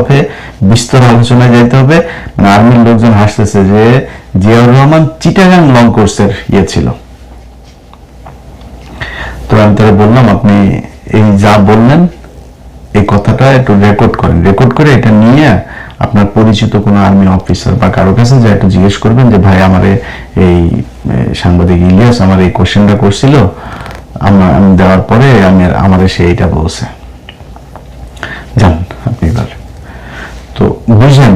পথে বিস্তর আলোচনায় যাইতে হবে। মানে আর্মির লোকজন হাসতেছে যে জিয়াউর রহমান চিটাগাং লং কোর্সের ছিল। তো আমি তারা বললাম, আপনি এই যা বললেন এই কথাটা একটু রেকর্ড করেন, রেকর্ড করে এটা নিয়ে আপনার পরিচিত কোনো আর্মি অফিসার বা কারো কাছে যা একটু জিজ্ঞেস করবেন যে ভাই আমারে এই সাংবাদিক ইলিয়াস আমার এই কোশ্চেনটা করছিল, আমি দেওয়ার পরে আমাদের সে এইটা বলছে। জান আপনি এবার তো বুঝেন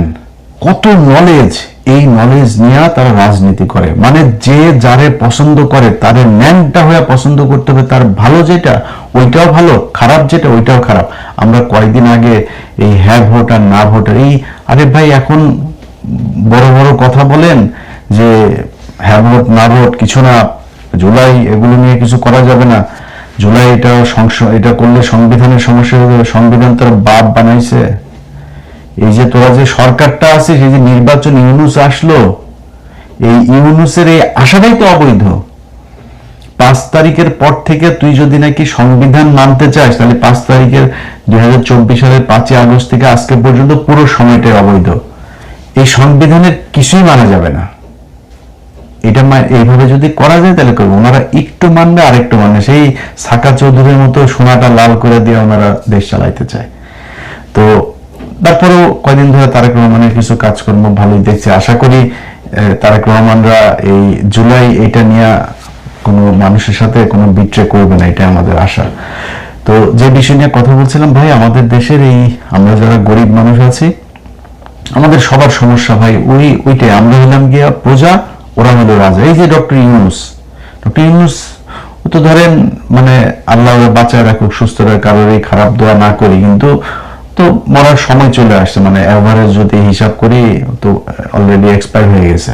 কত নলেজ, এই নলেজ নিয়ে তারা রাজনীতি করে। মানে যে যারে পছন্দ করে তারে ন্যাংটা হয়ে পছন্দ করতে হবে, তার ভালো যেটা ওইটাও ভালো, খারাপ যেটা ওইটাও খারাপ। আমরা কয়েকদিন আগে এই হ্যাঁ ভোট আর না ভোটার এই, আরে ভাই এখন বড় বড় কথা বলেন যে হ্যাঁ ভোট না ভোট কিছু না, জুলাই এগুলো নিয়ে কিছু করা যাবে না, জুলাই এটা করলে সংবিধানের সমস্যা হয়ে যাবে, সংবিধান তার বাপ বানাইছে। এই যে তোরা যে সরকারটা আছে, সেই যে নির্বাচন ইউনুস আসলো, এই ইউনুসের এই আশাটাই তো অবৈধ। 5 তারিখের পর থেকে তুই যদি নাকি সংবিধান মানতে চাস, তাহলে 5 তারিখের 2024 সালের 5 আগস্ট থেকে আজকে পর্যন্ত পুরো সময়টাই অবৈধ। এই সংবিধানের কিছুই মানা যাবে না। এটা এইভাবে যদি করা যায় তাহলে করবো। ওনারা একটু মানবে আর একটু মানবে, সেই সাকা চৌধুরীর মতো সোনাটা লাল করে দিয়ে ওনারা দেশ চালাইতে চায়। তো তারপরেও কয়দিন ধরে তারেক রহমানের কিছু কাজকর্ম ভালোই দেখছে। আশা করি তারেক রহমানরা এই জুলাই এটা নিয়ে কোনো মানুষের সাথে কোনো বিট্রে করবে না, এটা আমাদের আশা। তো যে বিষয় নিয়ে কথা বলছিলাম ভাই, আমাদের দেশের এই আমরা যারা গরিব মানুষ আছি, আমাদের সবার সমস্যা ভাই ওইটাই। আমরা হলাম গিয়া প্রজা, ওরা হলো রাজা। এই যে ডক্টর ইউনুস ও তো ধরেন মানে আল্লাহ বাঁচায় রাখুক, সুস্থ রাখুক, কারোর এই খারাপ দোয়া না করি, কিন্তু তো মরার সময় চলে আসছে। মানে এভারেজ যদি হিসাব করি তো অলরেডি এক্সপায়ার হয়ে গেছে।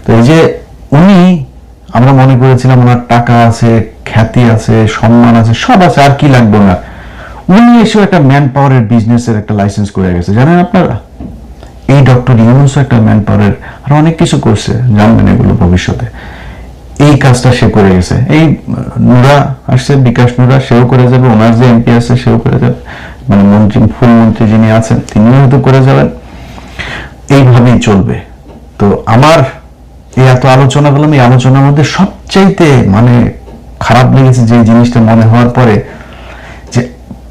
তো এই যে উনি, আমরা মনে করেছিলাম ওনার টাকা আছে, খ্যাতি আছে, সম্মান আছে, সব আছে, আর কি লাগবে না। উনি এসেও একটা ম্যান পাওয়ারের বিজনেসের একটা লাইসেন্স করে গেছে, জানেন আপনারা? এই ডক্টর ইউনুস একটা ম্যান পাওয়ারের আর অনেক কিছু করছে, জানবেন এগুলো ভবিষ্যতে। এই কাজটা সে করে গেছে। এই নুরা আসছে, বিকাশ নুরা, সেও করে যাবে। ওনার যে এমপি আছে সেও করে যাবে, মানে ফুল মন্ত্রী যিনি আছেন তিনিও হয়তো করে যাবেন। এইভাবেই চলবে। তো আমার এই এত আলোচনা করলাম, এই আলোচনার মধ্যে সবচাইতে মানে খারাপ লেগেছে যে জিনিসটা মনে হওয়ার পরে, যে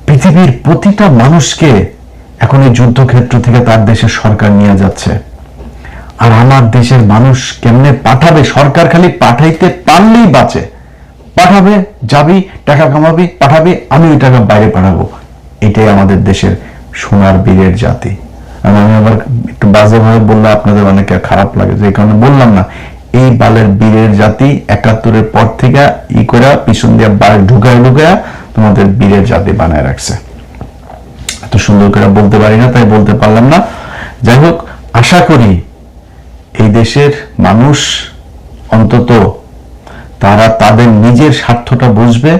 পৃথিবীর প্রতিটা মানুষকে এখন এই যুদ্ধক্ষেত্র থেকে তার দেশের সরকার নিয়ে যাচ্ছে। আর আমার দেশের মানুষ কেমনে পাঠাবে? সরকার খালি পাঠাইতে পারলেই বাঁচে। পাঠাবে, যাবি, টাকা কামাবি, পাঠাবি, আমি ওই টাকা বাইরে পাঠাবো। এটাই আমাদের দেশের সোনার বীরের জাতি। আমি আবার একটু বাজে ভাবে বললে আপনাদের অনেকে খারাপ লাগে, যে কারণে বললাম না। এই বালের বীরের জাতি 71-এর পর থেকে করে পিছন দিয়ে ঢুকায় তোমাদের বীরের জাতি বানায় রাখছে। এত সুন্দর করে বলতে পারি না, তাই বলতে পারলাম না। যাই হোক, আশা করি এই দেশের মানুষ অন্তত তারা তাদের নিজের স্বার্থটা বুঝবে,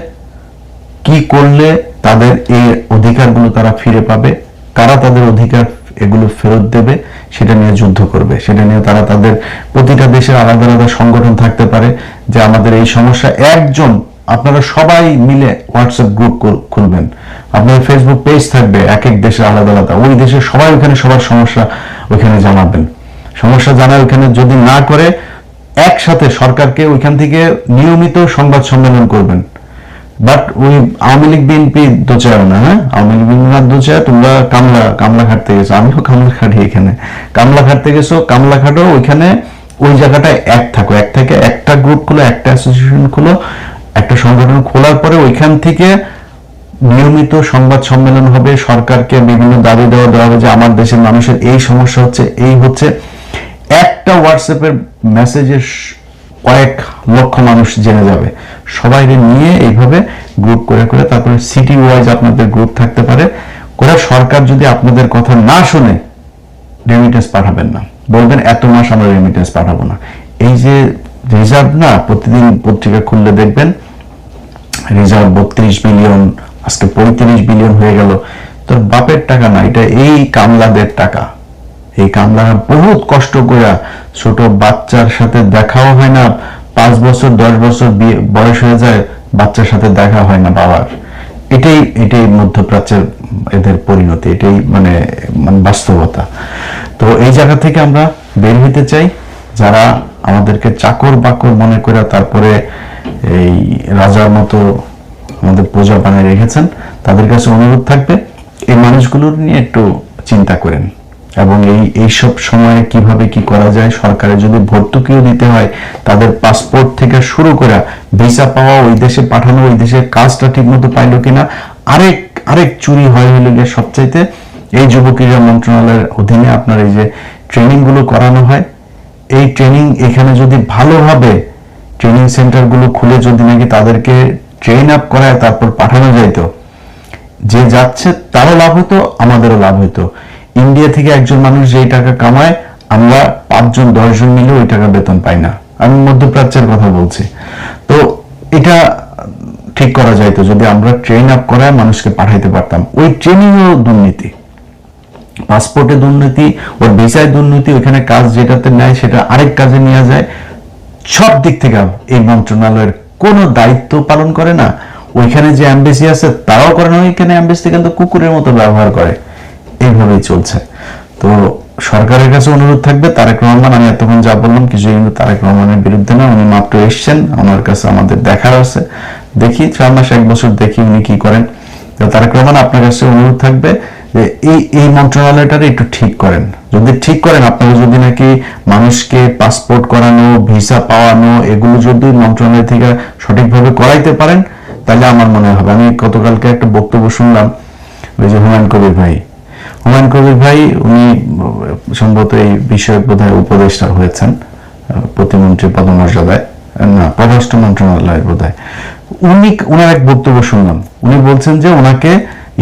কি করলে তাদের এই অধিকারগুলো তারা ফিরে পাবে, কারা তাদের অধিকার এগুলো ফেরত দেবে, সেটা নিয়ে যুদ্ধ করবে। সেটা নিয়ে তারা তাদের প্রতিটা দেশের আলাদা আলাদা সংগঠন থাকতে পারে, যে আমাদের এই সমস্যা একজন, আপনারা সবাই মিলে হোয়াটসঅ্যাপ গ্রুপ খুলবেন, আপনাদের ফেসবুক পেজ থাকবে, এক এক দেশের আলাদা আলাদা, ওই দেশের সবাই ওখানে সবার সমস্যা ওইখানে জানাবেন। সমস্যা জানা ওইখানে যদি না করে, একসাথে সরকারকে ওইখান থেকে নিয়মিত সংবাদ সম্মেলন করবেন। বাট ওই আওয়ামী লীগ বিএনপি দোচায় না, হ্যাঁ, আওয়ামী লীগ বিএনপি না দোচায়, তোমরা কামলা খাটতে গেছো, আমিও কামলা খাটি, এখানে কামলা খাটতে গেছো, কামলা খাটো, ওইখানে ওই জায়গাটায় এক থাকো, এক থেকে একটা গ্রুপ খুলো, একটা অ্যাসোসিয়েশন খুলো, একটা সংগঠন খোলার পরে ওইখান থেকে নিয়মিত সংবাদ সম্মেলন হবে, সরকারকে বিভিন্ন দাবি দেওয়া হবে যে আমার দেশের মানুষের এই সমস্যা হচ্ছে, এই হচ্ছে। একটা হোয়াটসঅ্যাপের মেসেজের কয়েক লক্ষ মানুষ জেনে যাবে। সবাই নিয়ে এইভাবে গ্রুপ করে তারপরে সিটি ওয়াইজ আপনাদের গ্রুপ থাকতে পারে করে। সরকার যদি আপনাদের কথা না শুনে, রেমিটেন্স পাঠাবেন না, বলবেন এত মাস আমরা রেমিটেন্স পাঠাবো না। এই যে রিজার্ভ না, প্রতিদিন পত্রিকা খুললে দেখবেন রিজার্ভ 32 বিলিয়ন, আজকে 35 বিলিয়ন হয়ে গেল। তোর বাপের টাকা না, এটা এই কামলাদের টাকা। এই কামলারা বহুত কষ্ট করে, ছোট বাচ্চার সাথে দেখাও হয় না, 5 বছর 10 বছর বয়স হয়ে যায়, বাচ্চার সাথে দেখা হয় না বাবার। এটাই মধ্যপ্রাচ্যের এদের পরিণতি, এটাই মানে বাস্তবতা। তো এই জায়গা থেকে আমরা বের হইতে চাই। যারা আমাদেরকে চাকর বাকর মনে করে তারপরে এই রাজার মতো আমাদের প্রজা বানিয়ে রেখেছেন, তাদের কাছে অনুরোধ থাকবে এই মানুষগুলোর নিয়ে একটু চিন্তা করেন, এবং এইসব সময়ে কিভাবে কি করা যায়। সরকারের যদি ভর্তুকিও দিতে হয়, তাদের পাসপোর্ট থেকে শুরু করে ভিসা পাওয়া, ওই দেশে পাঠানো, ওই দেশের কাজটা ঠিক মতো পাইলো কিনা, আরেক চুরি হয় হইলে গিয়ে সবচাইতে এই যুব ক্রীড়া মন্ত্রণালয়ের অধীনে আপনার এই যে ট্রেনিং গুলো করানো হয়, এই ট্রেনিং এখানে যদি ভালোভাবে ট্রেনিং সেন্টার গুলো খুলে যদি নাকি তাদেরকে ট্রেন আপ করায় তারপর পাঠানো যাইতো, যে যাচ্ছে তারও লাভ হতো, আমাদেরও লাভ হতো। ইন্ডিয়া থেকে একজন মানুষ যেই টাকা কামায়, আমরা 5 জন 10 জন মিলে ওই টাকা বেতন পাই না। আমি মধ্যপ্রাচ্যের কথা বলছি। তো এটা ঠিক করা যাইতো যদি আমরা ট্রেন আপ করায় মানুষকে পাঠাইতে পারতাম। ওই ট্রেনিংও দুর্নীতি, পাসপোর্টে দুর্নীতি, ওর ভিসায় দুর্নীতি, ওইখানে কাজ যেটাতে নেয় সেটা আরেক কাজে নিয়ে যায়। সব দিক থেকে এই মন্ত্রণালয়ের কোনো দায়িত্ব পালন করে না। ওইখানে যে এমবেসি আছে তারাও করে না, ওইখানে এমবেসি কিন্তু কুকুরের মতো ব্যবহার করে। এইভাবেই চলছে। তো সরকারের কাছে অনুরোধ থাকবে, তারেক রহমান, আমি এতক্ষণ যা বললাম কিছু কিন্তু তারেক রহমানের বিরুদ্ধে না, উনি মাত্র এসছেন আমার কাছে, আমাদের দেখার আছে, দেখি 4 মাস 1 বছর দেখি উনি কি করেন। তো তারেক রহমান, আপনার কাছে অনুরোধ থাকবে যে এই মন্ত্রণালয়টারে একটু ঠিক করেন। যদি ঠিক করেন, আপনারা যদি নাকি মানুষকে পাসপোর্ট করানো, ভিসা পাওয়ানো, এগুলো যদি মন্ত্রণালয় থেকে সঠিকভাবে করাইতে পারেন, তাহলে আমার মনে হবে। আমি গতকালকে একটা বক্তব্য শুনলাম, ওই যে হুমায়ুন কবির ভাই, উনি সম্ভবত এই বিষয়ক বোধহয় উপদেষ্টা হয়েছেন, প্রতিমন্ত্রী পদমর্যাদায়, না পররাষ্ট্র মন্ত্রণালয়ের বোধহয়। উনার এক বক্তব্য শুনলাম, উনি বলছেন যে ওনাকে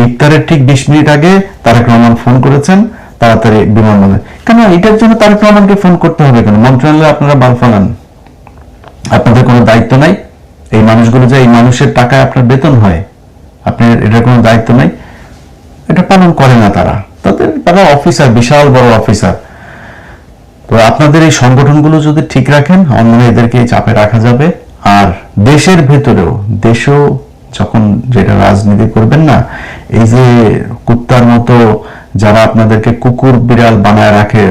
ইফতারের ঠিক 20 মিনিট আগে তারেক রহমান ফোন করেছেন তাড়াতাড়ি বিমানবন্দরে। কেন এটার জন্য তারেক রহমানকে ফোন করতে হবে কেন? মন্ত্রণালয়ে আপনারা বাল ফালান, আপনাদের কোনো দায়িত্ব নাই? এই মানুষগুলো যে এই মানুষের টাকায় আপনার বেতন হয়, আপনার এটার কোনো দায়িত্ব নাই? এটা পালন করে না তারা অফিসার, বিশাল বড় অফিসার। তো আপনাদের এই সংগঠনগুলো যদি ঠিক রাখেন, আমার মনে হয় এদেরকে চাপে রাখা যাবে। আর দেশের ভেতরেও, দেশেও যখন যেটা রাজনীতি করবেন না, এই যে কুত্তার মতো যারা আপনাদেরকে কুকুর বিড়াল বানায় রাখে,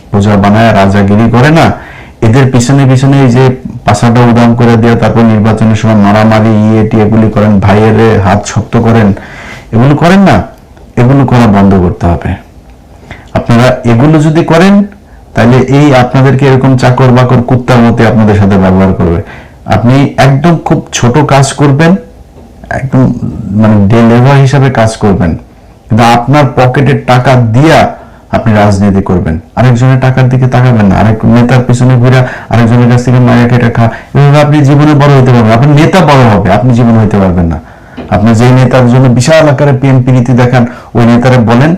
প্রজা বানায় রাজাগিরি করে না, এদের পিছনে পিছনে এই যে পাশাটা উদাম করে দেওয়া, তারপর নির্বাচনের সময় মারামারি এগুলি করেন, ভাইয়ের হাত শক্ত করেন, এগুলো করেন না, এগুলো করা বন্ধ করতে হবে। আপনারা এগুলো যদি করেন, তাহলে এই আপনাদেরকে এরকম চাকর বাকর কুত্তার মতো আপনাদের সাথে ব্যবহার করবে। আপনি একদম খুব ছোট কাজ করবেন, একদম মানে ডে লেবার হিসাবে কাজ করবেন, কিন্তু আপনার পকেটের টাকা দিয়া আপনি রাজনীতি করবেন। আরেকজনের টাকার দিকে তাকাবেন না, আরেক নেতার পিছনে ঘুরে আরেকজনের কাছ থেকে মায়া কেটে খা, এভাবে আপনি জীবনে বড় হইতে পারবেন। আপনার নেতা বড় হবে, আপনি জীবনে হইতে পারবেন না। আপনি যেই নেতার জন্য বিশাল আকারে পিএমপি নীতি দেখান, ওই নেতারা বলেন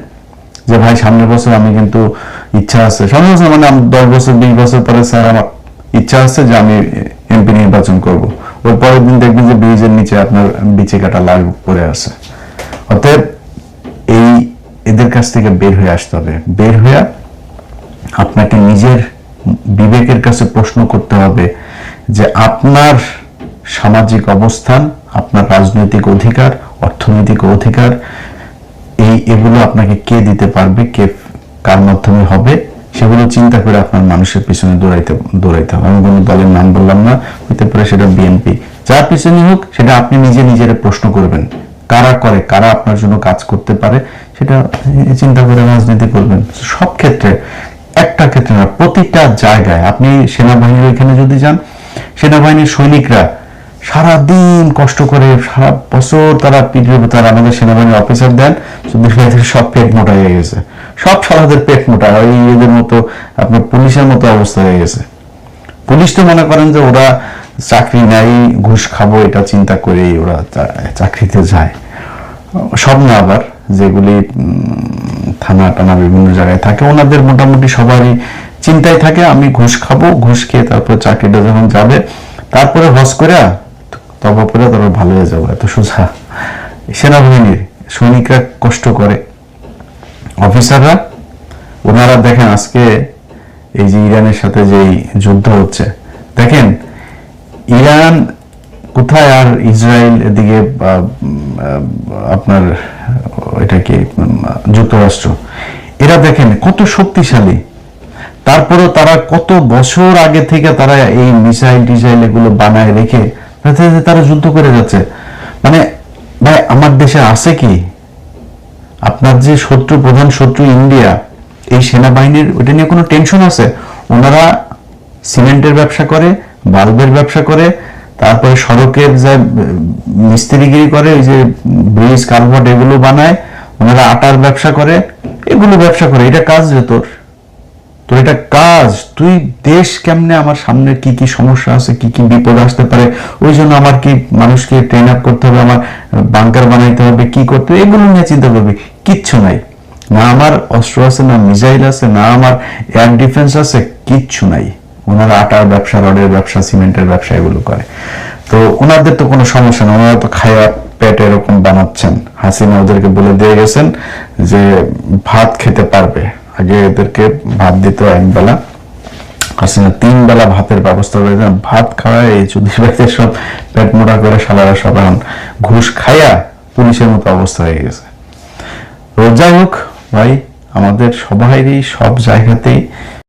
যে ভাই সামনের বছর আমি কিন্তু ইচ্ছা আছে, সামনের বছর মানে 10 বছর 20 বছর পরে স্যার আমার ইচ্ছা আছে যে আমি এমপি নির্বাচন করব। ওই পরের দিন দেখবেন যে ব্রিজের নিচে আপনার বিচে কাটা লাল পড়ে আছে। অতএব এদের কাছ থেকে বের হয়ে আসতে হবে। বের হয়ে আপনাকে নিজের বিবেকের কাছে প্রশ্ন করতে হবে যে আপনার সামাজিক অবস্থান, আপনার রাজনৈতিক অধিকার, অর্থনৈতিক অধিকার, এগুলো আপনাকে কে দিতে পারবে, কে কার মাধ্যমে হবে, সেগুলো চিন্তা করে আপনার মানুষের পিছনে দৌড়াইতে হবে। আমি কোনো দলের নাম বললাম না, হইতে পারে সেটা বিএনপি, যার পিছনে হোক, সেটা আপনি নিজের প্রশ্ন করবেন, কারা করে, কারা আপনার জন্য কাজ করতে পারে, সেটা চিন্তা করে রাজনীতি করবেন। সব ক্ষেত্রে, একটা ক্ষেত্রে না, প্রতিটা জায়গায়। আপনি সেনাবাহিনীর ওইখানে যদি যান, সেনাবাহিনীর সৈনিকরা সারাদিন কষ্ট করে, সারা বছর তারা তারা আমাদের সেনাবাহিনীর অফিসার দেন, শুধু সব পেট মোটা হয়ে গেছে, সব সারাদের পেট মোটা, ওই এদের মতো আপনার পুলিশের মতো অবস্থা হয়ে গেছে। পুলিশ তো মনে করেন যে ওরা চাকরি নাই, ঘুষ খাবো এটা চিন্তা করেই ওরা চাকরিতে যায়। সব না, আবার যেগুলি থানা টানা বিভিন্ন জায়গায় থাকে, ওনাদের মোটামুটি সবারই চিন্তায় থাকে আমি ঘুষ খাবো, ঘুষ খেয়ে তারপর চাকরিটা যখন যাবে, তারপরে হজ করে তবা করে তারপর ভালো হয়ে যাবো, এত সোজা। সেনাবাহিনীর সৈনিকরা কষ্ট করে, অফিসাররা, ওনারা দেখেন আজকে এই যে ইরানের সাথে যে যুদ্ধ হচ্ছে, দেখেন ইরান কোথায় আর ইসরায়েল এদিকে আপনার এটা কি যুক্তরাষ্ট্র, এরা দেখেন কত শক্তিশালী, তারপরেও তারা কত বছর আগে থেকে তারা এই মিসাইল টিসাইল এগুলো বানায় রেখে তারা যুদ্ধ করে যাচ্ছে। মানে ভাই আমার দেশে আছে কি? আপনার যে শত্রু, প্রধান শত্রু ইন্ডিয়া, এই সেনাবাহিনীর ওইটা নিয়ে কোনো টেনশন আছে? ওনারা সিমেন্টের ব্যবসা করে, বাল্বের ব্যবসা করে, তারপরে সড়কের যা মিস্ত্রিগিরি করে, ওই যে ব্রিজ কালভার্ট এগুলো বানায়, ওনারা আটার ব্যবসা করে, এগুলো ব্যবসা করে। এটা কাজ রে তোর, তোর এটা কাজ। তুই দেশ কেমনে, আমার সামনে কি কি সমস্যা আছে, কি কি বিপদ আসতে পারে, ওই জন্য আমার কি মানুষকে ট্রেন আপ করতে হবে, আমার বাংকার বানাইতে হবে, কি করতে হবে, এগুলো নিয়ে চিন্তা করবি? কিচ্ছু নাই। না আমার অস্ত্র আছে, না মিসাইল আছে, না আমার এয়ার ডিফেন্স আছে, কিচ্ছু নাই। ওনারা আটার ব্যবসা, রডের ব্যবসা, সিমেন্টের ব্যবসা এগুলো করে। তো ওনাদের তো কোনো সমস্যা না, ওনারা তো খায়া পেট এরকম বানাচ্ছেন। হাসিনা ওদেরকে বলে দিয়ে গেছেন যে ভাত খেতে পারবে, আগে এদেরকে ভাত দিত একবেলা, হাসিনা 3 বেলা ভাতের ব্যবস্থা করে দেন। ভাত খাওয়ায় এই চুদির বাড়িতে সব পেট মোটা করে শালারা সব এখন ঘুষ খাইয়া পুলিশের মতো অবস্থা হয়ে গেছে। তো যাই হোক ভাই, আমাদের সবাইরই সব জায়গাতেই